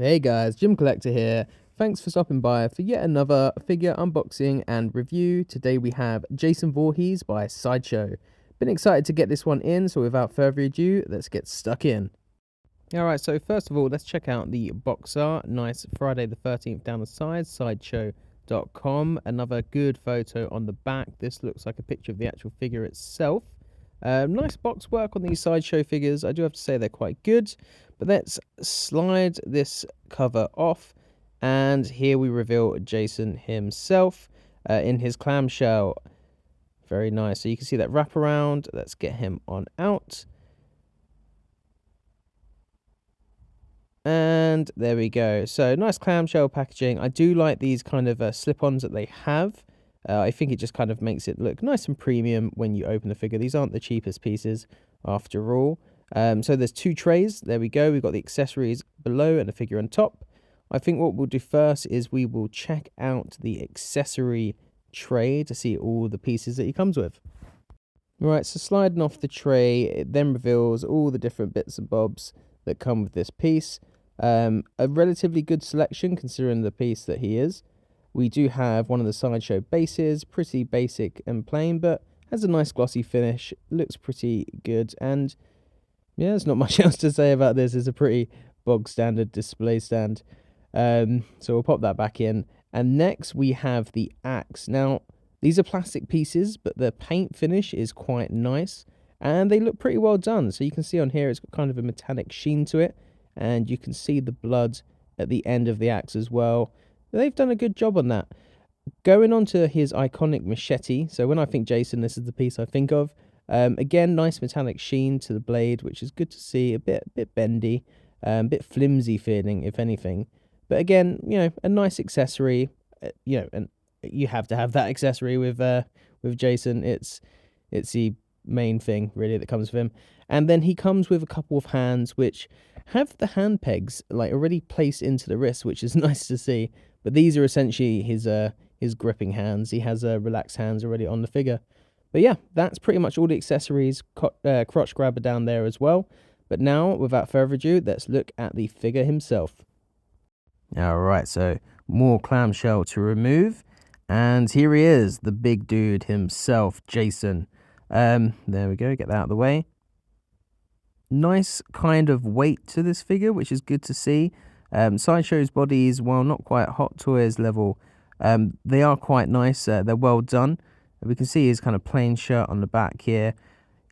Hey guys, Jim Collector here. Thanks for stopping by for yet another figure unboxing and review. Today we have Jason Voorhees by Sideshow. Been excited to get this one in, so without further ado, let's get stuck in. Alright, so first of all, let's check out the box art. Nice Friday the 13th down the side, sideshow.com. Another good photo on the back. This looks like a picture of the actual figure itself. Nice box work on these Sideshow figures. I do have to say they're quite good. But let's slide this cover off. And here we reveal Jason himself in his clamshell. Very nice. So you can see that wraparound. Let's get him on out. And there we go. So nice clamshell packaging. I do like these kind of slip-ons that they have. I think it just kind of makes it look nice and premium when you open the figure. These aren't the cheapest pieces after all. So there's two trays. There we go. We've got the accessories below and the figure on top. I think what we'll do first is we will check out the accessory tray to see all the pieces that he comes with. Right, so sliding off the tray, it then reveals all the different bits and bobs that come with this piece. A relatively good selection considering the piece that he is. We do have one of the Sideshow bases, pretty basic and plain, but has a nice glossy finish, looks pretty good, and yeah, there's not much else to say about this. It's a pretty bog standard display stand. So we'll pop that back in. And next we have the axe. Now, these are plastic pieces, but the paint finish is quite nice, and they look pretty well done. So you can see on here it's got kind of a metallic sheen to it, and you can see the blood at the end of the axe as well. They've done a good job on that. Going on to his iconic machete. So when I think Jason, this is the piece I think of. Again, nice metallic sheen to the blade, which is good to see. A bit bendy, a bit flimsy feeling, if anything. But again, you know, a nice accessory. And you have to have that accessory with Jason. It's the main thing really that comes with him. And then he comes with a couple of hands which have the hand pegs like already placed into the wrist, which is nice to see. But these are essentially his gripping hands. He has relaxed hands already on the figure. But yeah, that's pretty much all the accessories. Crotch grabber down there as well. But now, without further ado, let's look at the figure himself. Alright, so more clamshell to remove. And here he is, the big dude himself, Jason. There we go, get that out of the way. Nice kind of weight to this figure, which is good to see. Sideshow's bodies, while not quite Hot Toys level, they are quite nice. They're well done. We can see his kind of plain shirt on the back here.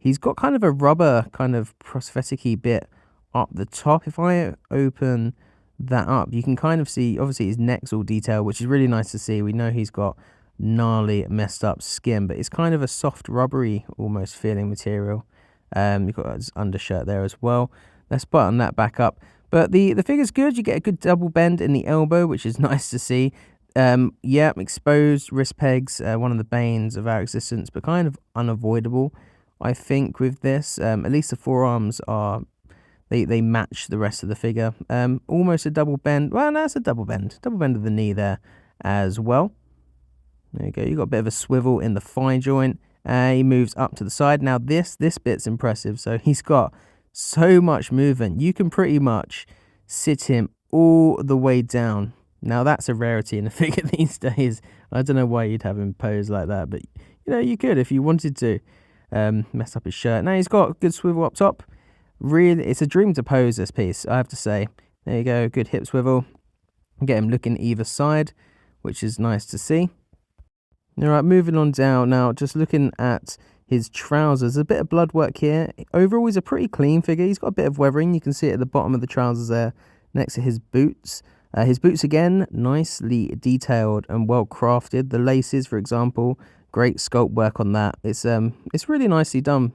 He's got kind of a rubber kind of prosthetic-y bit up the top. If I open that up, you can kind of see, obviously, his neck's all detailed, which is really nice to see. We know he's got gnarly, messed up skin, but it's kind of a soft, rubbery, almost feeling material. You've got his undershirt there as well. Let's button that back up. But the figure's good. You get a good double bend in the elbow, which is nice to see. Yeah, exposed wrist pegs, one of the banes of our existence, but kind of unavoidable, I think, with this. At least the forearms are, they match the rest of the figure. Almost a double bend. Well, no, it's a double bend. Double bend of the knee there as well. There you go. You've got a bit of a swivel in the thigh joint. He moves up to the side. Now, this bit's impressive. So he's got so much movement. You can pretty much sit him all the way down. Now, that's a rarity in a figure these days. I don't know why you'd have him pose like that, but, you know, you could if you wanted to. Mess up his shirt. Now, he's got a good swivel up top. Really, it's a dream to pose this piece, I have to say. There you go, good hip swivel. Get him looking either side, which is nice to see. All right, moving on down now, just looking at his trousers. A bit of blood work here. Overall, he's a pretty clean figure. He's got a bit of weathering. You can see it at the bottom of the trousers there, next to his boots. His boots, again, nicely detailed and well crafted. The laces, for example, great sculpt work on that. It's really nicely done.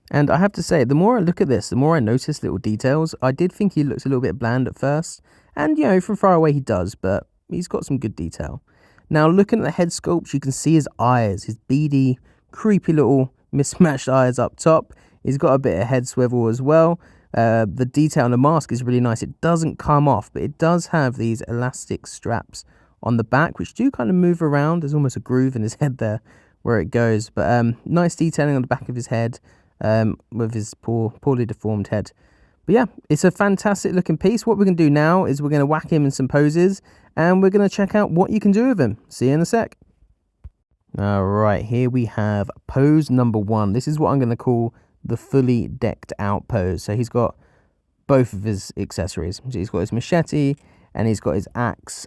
And I have to say, the more I look at this, the more I notice little details. I did think he looks a little bit bland at first. And, you know, from far away he does, but he's got some good detail. Now, looking at the head sculpt, you can see his eyes, his beady, creepy little mismatched eyes up top. He's got a bit of head swivel as well. The detail on the mask is really nice. It doesn't come off, but it does have these elastic straps on the back, which do kind of move around. There's almost a groove in his head there where it goes. But nice detailing on the back of his head with his poorly deformed head. But yeah, it's a fantastic looking piece. What we're going to do now is we're going to whack him in some poses, and we're going to check out what you can do with him. See you in a sec. All right, here we have pose number 1. This is what I'm going to call the fully decked out pose. So he's got both of his accessories. So he's got his machete and he's got his axe.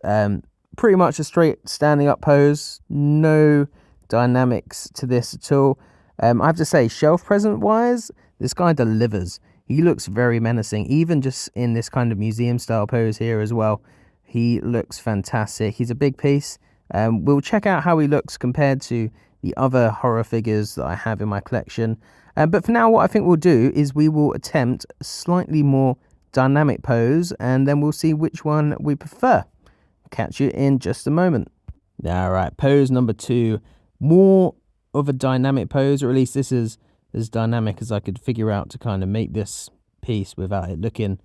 Pretty much a straight standing up pose. No dynamics to this at all. I have to say, shelf present wise, this guy delivers. He looks very menacing, even just in this kind of museum style pose here as well. He looks fantastic. He's a big piece. We'll check out how he looks compared to the other horror figures that I have in my collection. But for now, what I think we'll do is we will attempt a slightly more dynamic pose, and then we'll see which one we prefer. Catch you in just a moment. All right, pose number 2. More of a dynamic pose, or at least this is as dynamic as I could figure out to kind of make this piece without it looking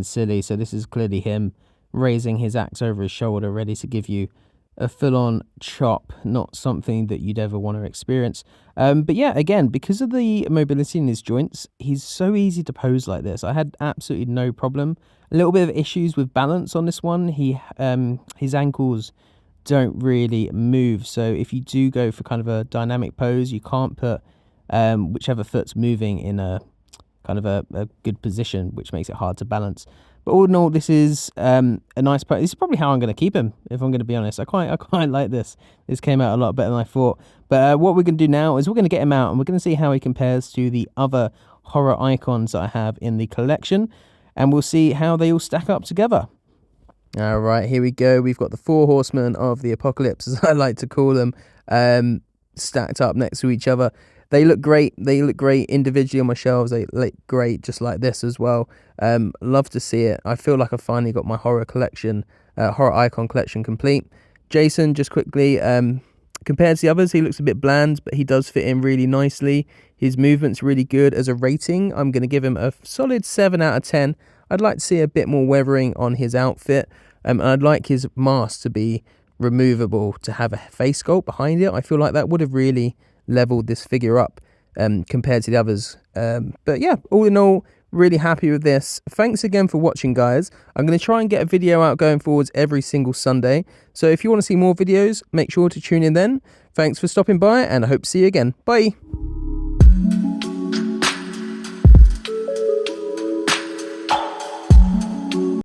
silly. So this is clearly him raising his axe over his shoulder, ready to give you a full-on chop, not something that you'd ever want to experience. But yeah, again, because of the mobility in his joints, he's so easy to pose like this. I had absolutely no problem. A little bit of issues with balance on this one. His ankles don't really move, so if you do go for kind of a dynamic pose, you can't put whichever foot's moving in a kind of a good position, which makes it hard to balance. But all in all, this is a nice pose. This is probably how I'm going to keep him, if I'm going to be honest. I quite like this. This came out a lot better than I thought. But what we're going to do now is we're going to get him out, and we're going to see how he compares to the other horror icons that I have in the collection, and we'll see how they all stack up together. All right, here we go. We've got the 4 horsemen of the apocalypse, as I like to call them, stacked up next to each other. They look great. They look great individually on my shelves. They look great just like this as well. Love to see it. I feel like I finally got my horror collection, horror icon collection complete. Jason, just quickly, compared to the others, he looks a bit bland, but he does fit in really nicely. His movement's really good. As a rating, I'm going to give him a solid 7 out of 10. I'd like to see a bit more weathering on his outfit, and I'd like his mask to be removable, to have a face sculpt behind it. I feel like that would have really leveled this figure up compared to the others. But yeah, all in all, really happy with this. Thanks again for watching, guys. I'm going to try and get a video out going forwards every single Sunday. So if you want to see more videos, make sure to tune in then. Thanks for stopping by, and I hope to see you again. Bye.